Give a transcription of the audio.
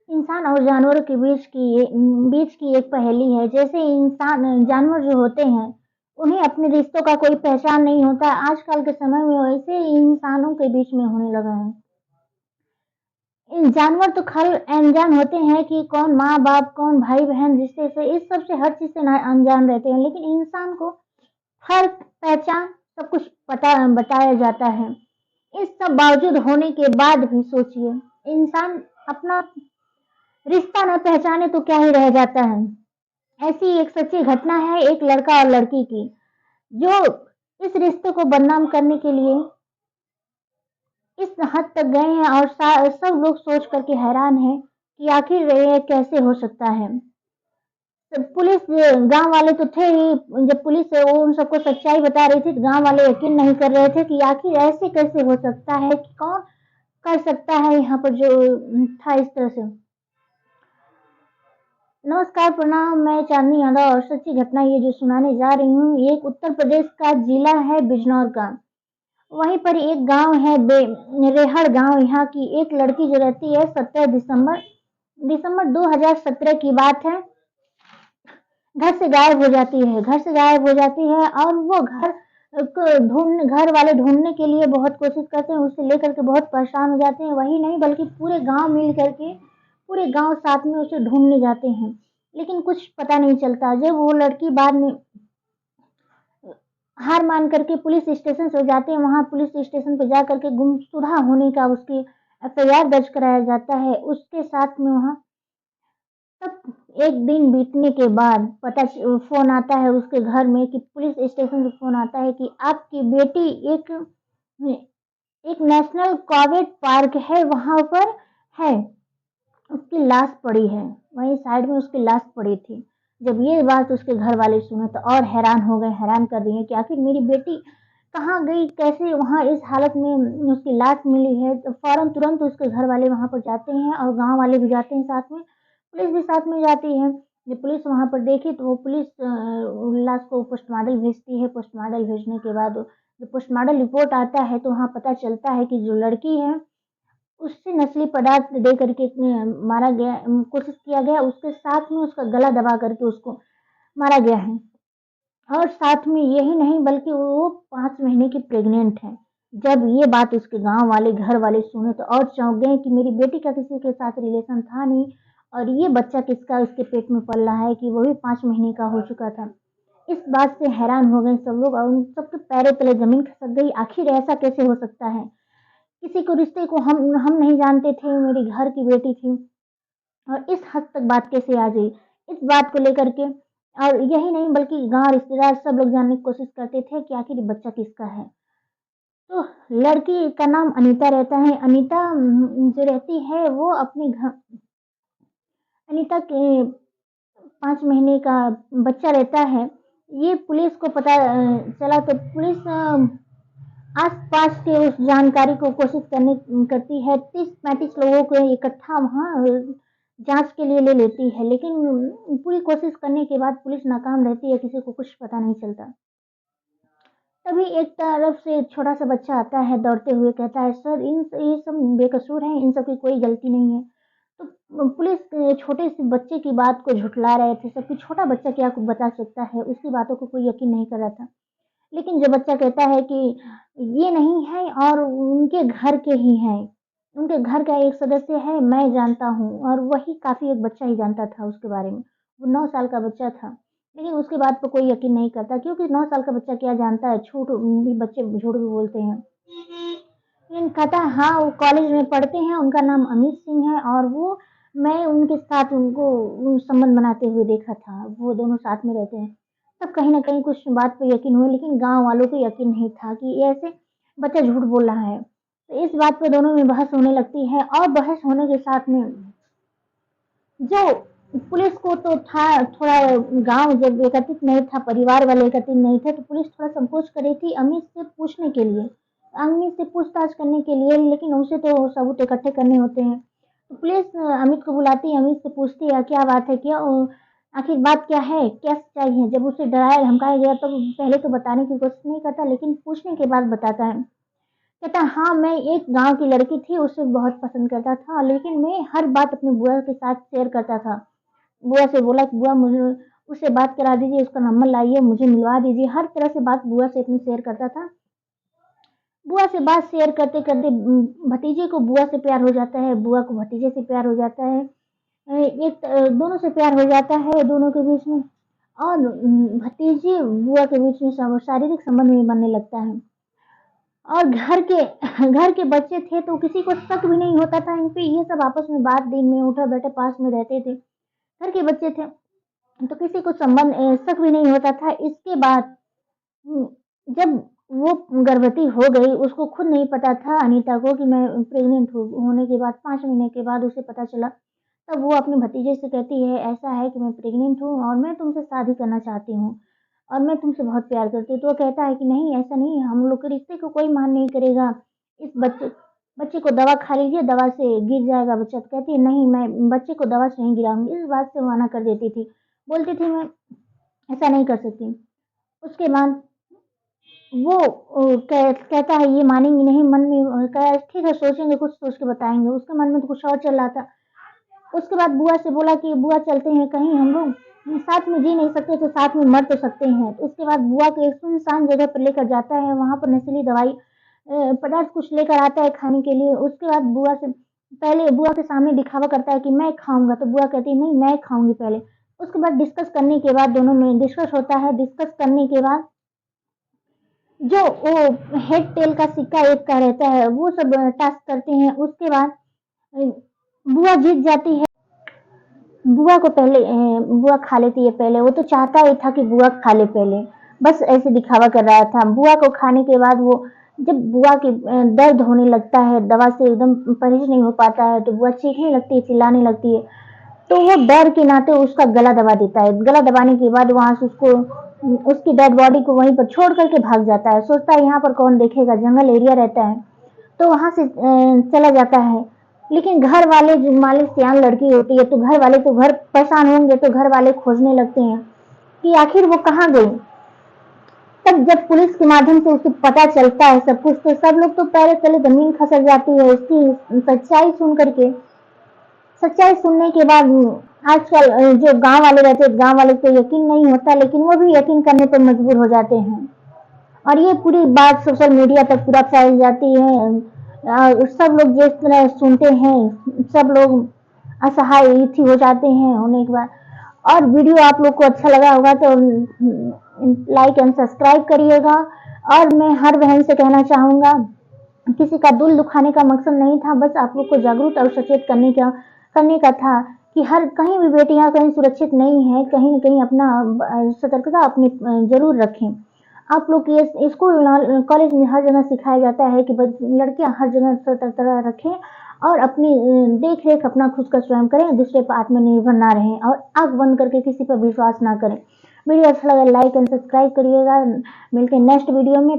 इंसान और जानवरों के बीच की एक पहेली है। जैसे इंसान जानवर जो होते हैं, उन्हें अपने रिश्तों का कोई पहचान नहीं होता। आजकल के समय में वैसे ही इंसानों के बीच में होने लगा है। इन जानवर तो खल अनजान होते हैं कि कौन माँ-बाप, कौन भाई-बहन रिश्ते से, इस सब से हर चीज़ से ना अनजान रहते हैं। लेकिन इंसान को हर पहचान सब कुछ पता बताया जाता है। इस सब बावजूद होने के बाद भी सोचिए, इंसान अपना रिश्ता न पहचाने तो क्या ही रह जाता है। ऐसी एक सच्ची घटना है एक लड़का और लड़की की, जो इस रिश्ते को बदनाम करने के लिए इस हद तक गए हैं और सब लोग सोच करके हैरान हैं कि आखिर ये कैसे हो सकता है। तो पुलिस गांव वाले तो थे ही, जब पुलिस वो उन सबको सच्चाई बता रही थी तो गांव वाले यकीन नहीं कर रहे थे कि आखिर ऐसे कैसे हो सकता है, कि कौन कर सकता है यहाँ पर जो था इस तरह से। नमस्कार, प्रणाम। मैं चांदनी यादव और सच्ची घटना ये जो सुनाने जा रही हूँ, ये एक उत्तर प्रदेश का जिला है बिजनौर का। वहीं पर एक गांव है रेहड़ गांव। यहाँ की एक लड़की जो रहती है, 17 दिसंबर 2017 की बात है, घर से गायब हो जाती है और वो घर वाले ढूंढने के लिए बहुत कोशिश करते हैं, उसे लेकर के बहुत परेशान हो जाते हैं। वही नहीं बल्कि पूरे गांव मिल करके, पूरे गांव साथ में उसे ढूंढने जाते हैं, लेकिन कुछ पता नहीं चलता। जब वो लड़की बाद में हार मान करके पुलिस स्टेशन से जाते हैं, वहां पुलिस स्टेशन पे जा करके गुमशुदा होने का उसकी एफआईआर दर्ज कराया जाता है। उसके साथ में वहां तब एक दिन बीतने के बाद फोन आता है उसके घर में, कि पुलिस स्टेशन से फोन आता है कि आपकी बेटी एक एक नेशनल कॉर्बेट पार्क है वहां पर है, उसकी लाश पड़ी है, वहीं साइड में उसकी लाश पड़ी थी। जब ये बात उसके घर वाले सुने तो और हैरान हो गए, हैरान कर रही है कि आखिर मेरी बेटी कहाँ गई, कैसे वहां इस हालत में उसकी लाश मिली है। तो फौरन तुरंत उसके घर वाले वहां पर जाते हैं और गांव वाले भी जाते हैं साथ में, पुलिस भी साथ में जाती है। जब पुलिस वहां पर देखी तो वो पुलिस लाश को पोस्टमार्टम भेजती है। पोस्टमार्टम भेजने के बाद जब पोस्टमार्टम रिपोर्ट आता है तो वहां पता चलता है कि जो लड़की है उससे नशीली पदार्थ दे करके मारा गया, कोशिश किया गया, उसके साथ में उसका गला दबा करके उसको मारा गया है। और साथ में यही नहीं बल्कि वो 5 महीने की प्रेग्नेंट है। जब ये बात उसके गांव वाले घर वाले सुने तो और चौंक गए कि मेरी बेटी का किसी के साथ रिलेशन था नहीं, और ये बच्चा किसका उसके पेट में पल रहा है, कि वो भी 5 महीने का हो चुका था। इस बात से हैरान हो गए सब लोग और उन सबके पैरों तले जमीन खिसक गई। आखिर ऐसा कैसे हो सकता है, किसी को रिश्ते को हम नहीं जानते थे, मेरी घर की बेटी थी, और इस हद तक बात कैसे आ गई। इस बात को लेकर के और यही नहीं बल्कि गांव रिश्तेदार सब लोग जानने की कोशिश करते थे कि आखिर बच्चा किसका है। तो लड़की का नाम अनीता रहता है। अनीता जो रहती है वो अपने घर, अनीता के 5 महीने का बच्चा रहता है। ये पुलिस को पता चला तो पुलिस आस-पास के उस जानकारी को कोशिश करती है। 30-35 लोगों को इकट्ठा वहाँ जाँच के लिए ले लेती है, लेकिन पूरी कोशिश करने के बाद पुलिस नाकाम रहती है, किसी को कुछ पता नहीं चलता। तभी एक तरफ से छोटा-सा बच्चा आता है दौड़ते हुए, कहता है, "सर ये सब बेकसूर हैं, इन सब की कोई गलती नहीं है।" तो पुलिस छोटे से बच्चे की बात को झुठला रहे थे सब, कि छोटा बच्चा क्या कुछ बता सकता है, उसकी बातों को कोई यकीन नहीं कर रहा था। लेकिन जब बच्चा कहता है कि ये नहीं है और उनके घर के ही हैं, उनके घर का एक सदस्य है, मैं जानता हूँ, और वही काफ़ी, एक बच्चा ही जानता था उसके बारे में। वो 9 साल का बच्चा था, लेकिन उसकी बात पे कोई यकीन नहीं करता, क्योंकि 9 साल का बच्चा क्या जानता है, झूठ भी, बच्चे झूठ भी बोलते हैं। लेकिन कहता है हाँ, वो कॉलेज में पढ़ते हैं, उनका नाम अमित सिंह है, और वो मैं उनके साथ उनको संबंध बनाते हुए देखा था, वो दोनों साथ में रहते हैं। तब कहीं न कहीं कुछ बात पे यकीन हुआ, लेकिन गाँव वालों को यकीन नहीं था कि ये ऐसे बच्चा झूठ बोल रहा है। तो इस बात पे दोनों में बहस होने लगती है, और बहस होने के साथ में जो पुलिस को तो था थोड़ा, गाँव जब एकत्रित नहीं था, परिवार वाले एकत्रित नहीं थे, तो पुलिस थोड़ा संकोच कर रही थी अमित से पूछने के लिए, अमित से पूछताछ करने के लिए, लेकिन उसे तो सबूत इकट्ठे करने होते हैं। तो पुलिस अमित को बुलाती है, अमित से पूछती है, क्या बात है, क्या आखिर बात क्या है, क्या सच्चाई है। जब उसे डराया धमकाया गया तो पहले तो बताने की कोशिश नहीं करता, लेकिन पूछने के बाद बताता है। कहता है हाँ, मैं एक गाँव की लड़की थी, उसे बहुत पसंद करता था, लेकिन मैं हर बात अपनी बुआ के साथ शेयर करता था। बुआ से बोला कि बुआ मुझे उससे बात करा दीजिए, उसका नंबर लाइए, मुझे मिलवा दीजिए। हर तरह से बात बुआ से अपनी शेयर करता था। बुआ से बात शेयर करते-करते भतीजे को बुआ से प्यार हो जाता है, बुआ को भतीजे से प्यार हो जाता है। दोनों से प्यार हो जाता है दोनों के बीच में, और भतीजे बुआ के बीच में शारीरिक संबंध भी बनने लगता है। और घर के बच्चे थे तो किसी को शक भी नहीं होता था इन पे, ये सब आपस में बात दिन में उठा बैठे पास में रहते थे। घर के बच्चे थे तो किसी को शक भी नहीं होता था। इसके बाद जब वो गर्भवती हो गई, उसको खुद नहीं पता था अनीता को कि मैं प्रेग्नेंट हूँ। होने के बाद 5 महीने के बाद उसे पता चला। तब वो अपने भतीजे से कहती है, ऐसा है कि मैं प्रेग्नेंट हूँ और मैं तुमसे शादी करना चाहती हूँ और मैं तुमसे बहुत प्यार करती हूँ। तो वो कहता है कि नहीं, ऐसा नहीं है, हम लोग के रिश्ते को कोई मान नहीं करेगा। इस बच्चे को दवा खा लीजिए, दवा से गिर जाएगा बच्चा। तो कहती है नहीं, मैं बच्चे को दवा से नहीं गिराऊँगी। इस बात से वो मना कर देती थी। बोलती थी मैं ऐसा नहीं कर सकती। उसके बाद वो कहता है ये मानेंगी नहीं, मन में कहा ठीक है सोचेंगे, कुछ सोच के बताएँगे। उसके मन में तो कुछ और चल रहा था। उसके बाद बुआ से बोला कि बुआ चलते हैं कहीं हम लोग, साथ में जी नहीं सकते तो साथ में मर तो सकते हैं। तो उसके बाद बुआ को एक सुनसान जगह पर लेकर जाता है, वहाँ पर नशीली दवाई पदार्थ कुछ लेकर आता है खाने के लिए। उसके बाद पहले बुआ के सामने दिखावा करता है कि मैं खाऊँगा, तो बुआ कहती है नहीं, मैं खाऊँगी पहले। उसके बाद डिस्कस करने के बाद दोनों में डिस्कस होता है, डिस्कस करने के बाद जो वो हेड टेल का सिक्का एक का रहता है, वो सब टास्क करते हैं। उसके बाद बुआ जीत जाती है। बुआ को पहले बुआ खा लेती है पहले, वो तो चाहता ही था कि बुआ खा ले पहले, बस ऐसे दिखावा कर रहा था। बुआ को खाने के बाद वो जब बुआ के दर्द होने लगता है, दवा से एकदम परहेज नहीं हो पाता है, तो बुआ चीखने लगती है, चिल्लाने लगती है। तो वो डर के नाते उसका गला दबा देता है। गला दबाने के बाद वहाँ से उसको उसकी डेड बॉडी को वहीं पर छोड़ करके भाग जाता है। सोचता है यहाँ पर कौन देखेगा, जंगल एरिया रहता है, तो वहाँ से चला जाता है। लेकिन घर वाले जो मालिक सियान लड़की होती है, तो घर वाले तो घर परेशान होंगे, तो घर वाले खोजने लगते हैं कि आखिर वो कहाँ गई। तब जब पुलिस के माध्यम से उसे पता चलता है सब कुछ, तो सब लोग तो पैर तले जमीन खसक जाती है उसकी सच्चाई सुन करके। सच्चाई सुनने के बाद आजकल जो गांव वाले रहते हैं, गांव वाले को यकीन नहीं होता, लेकिन वो भी यकीन करने पर मजबूर हो जाते हैं और ये पूरी बात सोशल मीडिया तक पूरा फैल जाती है। सब लोग जिस तरह सुनते हैं, सब लोग असहाय थी हो जाते हैं होने के बाद। और वीडियो आप लोग को अच्छा लगा होगा तो लाइक एंड सब्सक्राइब करिएगा। और मैं हर बहन से कहना चाहूँगा, किसी का दिल दुखाने का मकसद नहीं था, बस आप लोग को जागरूक और सचेत करने का था कि हर कहीं भी बेटियां कहीं सुरक्षित नहीं है, कहीं न कहीं अपना सतर्कता अपनी ज़रूर रखें। आप लोग ये स्कूल कॉलेज में हर जगह सिखाया जाता है कि लड़कियां हर जगह सतर्कता रखें और अपनी देख रेख अपना खुद का स्वयं करें, दूसरे पर आत्मनिर्भर ना रहें और आंख बंद करके किसी पर विश्वास ना करें। वीडियो अच्छा लगा लाइक एंड सब्सक्राइब करिएगा। मिलते हैं नेक्स्ट वीडियो में।